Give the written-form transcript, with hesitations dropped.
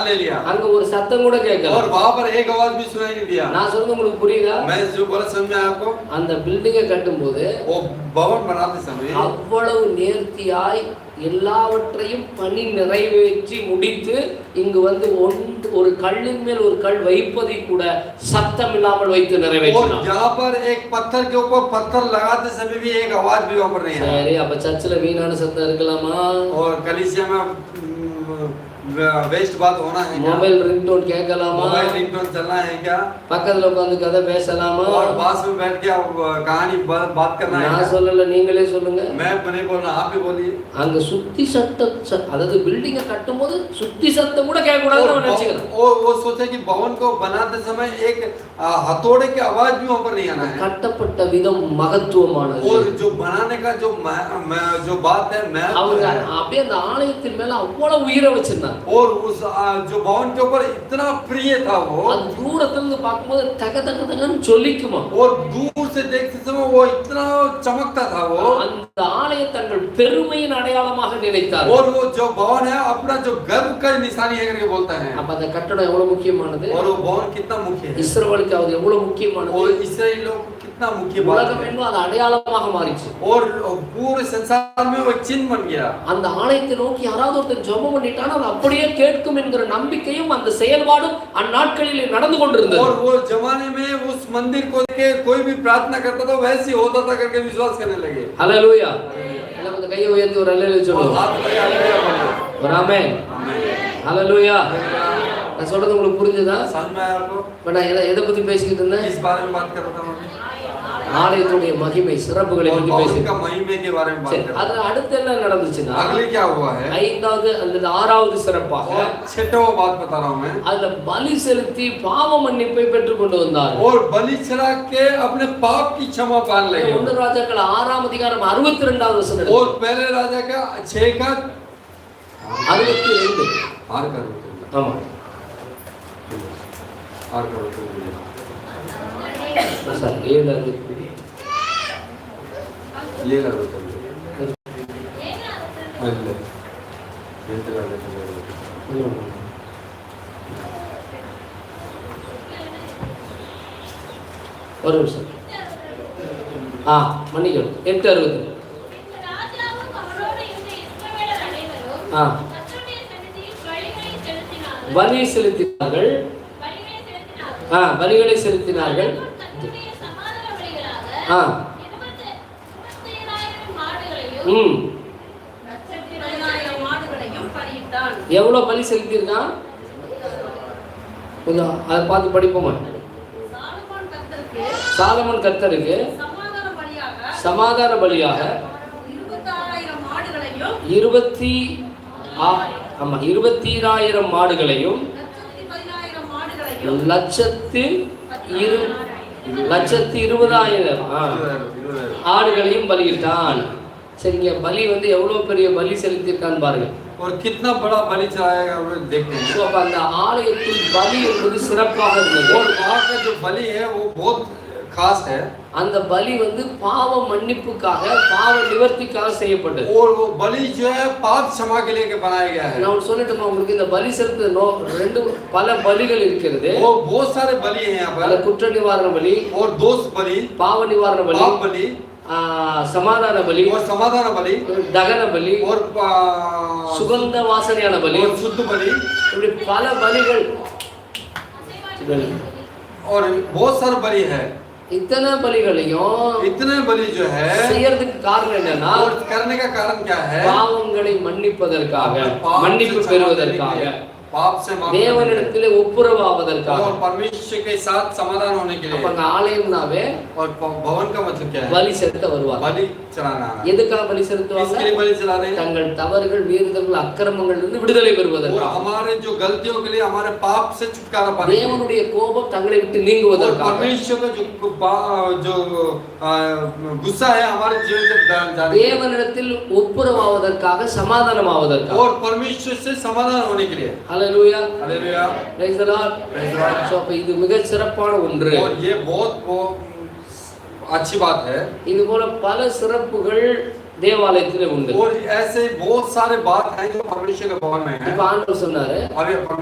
ले लिया அங்க ஒரு சத்தம் கூட கேட்கல. और वहां पर एक आवाज भी सुनाई नहीं दिया। நான் சொல்றது உங்களுக்கு புரியுதா? मैं जो बोला समझ में आया आपको? அந்த பில்டிங்கை கட்டும்போது वो भवन बनाते समय அவ்வளவு நேர்த்தியாய் எல்லாவற்றையும் பணி நிறைவேற்றி முடித்து இங்கு வந்து ஒரு கல்லின் மேல் ஒரு கல் வைப்பதை கூட சத்தம் இல்லாமல் வைத்து நிறைவேற்றினார். यहाँ पर एक पत्थर के ऊपर पत्थर लगाते समय भी एक आवाज भी वहां पर नहीं है। சரி, அப்ப சர்ச்சில் வீணான சத்தம் இருக்கலாமா? और कलीसिया में वेस्ट बात होना है क्या? मोबाइल रिंगटोन கேட்கலாமா? मोबाइल रिंगटोन चलना है क्या? பக்கத்துல உட்கார்ந்து கதை பேசலாமா? और पास में बैठ के कहानी बात करना है क्या? நான் சொல்லல, நீங்களே சொல்லுங்க. मैं नहीं बोल रहा, आप ही बोलिए। அங்க சுத்தி சத்தம், அதாவது பில்டிங்கை கட்டும்போது சுத்தி சத்தம் கூட கேட்க கூடாதுன்னு அவன் நினைச்சுக்கிறான். वो सोचे कि भवन को बनाते समय एक हथौड़े की आवाज भी वहां पर नहीं आना है। கட்டப்பட்ட விதம் மகத்துவமானது. और जो बनाने का जो बात है அவங்க அப்படியே அந்த ஆலயத்தின் மேல அவ்வளவு உயிரை வச்சிருந்தாங்க. और उस जो भवन के ऊपर इतना प्रिय था वो, அது தூரத்துல இருந்து பார்க்கும்போது தக தக தகன்னு ஜொலிக்குமா. और दूर से देखते समय वो इतना चमकता था वो। அந்த ஆலயம் தங்கள் பெருமையின் அடையாளமாக நினைத்தார்கள். और वो जो भवन है अपना जो गर्व का निशानी है करके बोलता है। அப்ப அந்த கட்டடம் எவ்வளவு முக்கியமானது. और वो भवन कितना मुख्य है। இஸ்ரவேலுக்கு அது எவ்வளவு முக்கியமானது. और इस्राएल लोग कितना मुख्य बात உலகம் என்பது அது அடையாளமாக மாறிச்சு. और पूरे संसार में वो चिन्ह बन गया। அந்த ஆலயத்தை நோக்கி யாராவது ஒருத்தர் ஜெபம் பண்ணிட்டானா அது அப்படியே கேட்கும் என்கிற நம்பிக்கையும் அந்த செயல்பாடும் அந்நாட்களில் நடந்து கொண்டிருந்தது. और वो जमाने में उस मंदिर को देख के कोई भी प्रार्थना करता था वैसे होता था करके विश्वास करने लगे। हालेलुया। எல்லாம் அந்த கையை உயர்த்தி ஒரு அல்லேலூயா சொல்லுங்க. हाथ उठाइए, हालेलुया बोलो। ஒரு ஆமென். हालेलुया। நான் சொல்றது உங்களுக்கு புரிஞ்சுதா? समझ में आया आपको? இப்ப நான் எதை பத்தி பேசிக்கிட்டு இருந்தேன்? इस बारे में बात कर रहा था मैं। ஆலயத்துடைய மகிமை சிறப்புகளை பத்தி பேசிக்கிட்டு. का महिमा के बारे में बात कर रहा அது அடுத்து என்ன நடந்துச்சுன்னா, अगले क्या हुआ है? ஐந்தாவது அல்லது ஆறாவது சிறப்பாக छठवां बात बता रहा हूं मैं। அதுல பலி செலுத்தி பாவ மன்னிப்பை பெற்றுக் கொண்டு வந்தார். और बलि चढ़ा के अपने पाप की क्षमा पाने लगे। ஒன்று ராஜாக்கள் 6ஆம் அதிகாரம் 62வது வசனம். और पहले राजा का 6 का 62. आर कर ஆமா. आर कर சார் 7 ले ला दो अल्ले एंटर कर दो। ஒரு நிமிஷம். மன்னிக்கணும். 8:60. பலி செலுத்தினார்கள். பலிகளை செலுத்தினார்கள். எவ்வளவு பலி செலுத்திருக்கான் அதை பார்த்து படிப்போமா? சாலமோன் கர்த்தருக்கு சமாதான பலியாக 20,000 மாடுகளையும் 1,20,000 ஆடுகளையும் பலியிட்டான். சரிங்க, பலி வந்து எவ்வளவு பெரிய பலி செலுத்திருக்கான்னு பாருங்க. और कितना बड़ा बलि चढ़ाएगा वो देखते हैं। சோ அந்த ஆலயத்தில் பலி என்பது சிறப்பாக இருந்தது. और वहां का जो बलि है वो बहुत खास है। அந்த பலி வந்து பாவ மன்னிப்புக்காக பாவ நிவர்த்திக்காக செய்யப்பட்டது. और वो बलि जो है पाप क्षमा के लिए बनाया गया है। நான் சொல்லட்டுமா உங்களுக்கு, இந்த பலி செலுத்துறது ரெண்டு பல பலிகள் இருக்கிறது. वो बहुत सारे बलि हैं यहां पर। குற்ற நிவாரண பலி, और दोष बलि, பாவ நிவாரண பலி, पाप बलि, சமாதான பலி, और समाधान बलि, தகன பலி, और சுகந்த வாசனையான பலி, और शुद्ध बलि, இப்படி பல பலிகள். और बहुत सारे बलि है। इतने பலிகளையும் इतने बलि जो है செய்யறதுக்கு காரணம் என்னன்னா, और करने का कारण क्या है? பாவங்களை மன்னிப்பதற்காக, மன்னிப்பு பெறுவதற்காக, पाप से माफ தேவனிடத்திலே ஒப்புரவாவதற்காக, और परमेश्वर के साथ समाधान होने के लिए। அப்ப அந்த ஆலயம்னாவே और भवन का मतलब क्या है? பலி செலுத்த வருவாங்க. बलि चढ़ाना है। எதுக்காக பலி செலுத்துவாங்க? इसके लिए बलि चढ़ा रहे हैं। தங்கள் தவறுகள், மீறுதல்கள், அக்கிரமங்களில் இருந்து விடுதலை और பெறுவதற்காக, हमारे जो गलतियों के लिए, हमारे पाप से छुटकारा पाने के लिए। தேவனுடைய கோபம் தங்களை விட்டு और நீங்குவதற்காக, परमेश्वर का जो गुस्सा है हमारे जीवन से जाने, தேவனிடத்தில் ஒப்புரவாவதற்காக, சமாதானமாவதற்காக, और परमेश्वर से समाधान होने के लिए। Hallelujah, hallelujah, praise the Lord. So அப்ப இது மிக சிறப்பான ஒன்று. और ये बहुत अच्छी बात है। இது போல பல சிறப்புகள் தேவாலயத்திலே உண்டு. और ऐसे बहुत सारे बात हैं जो परमेश्वर के भवन में है। இப்ப ஆண்டவர் சொன்னாரு, अभी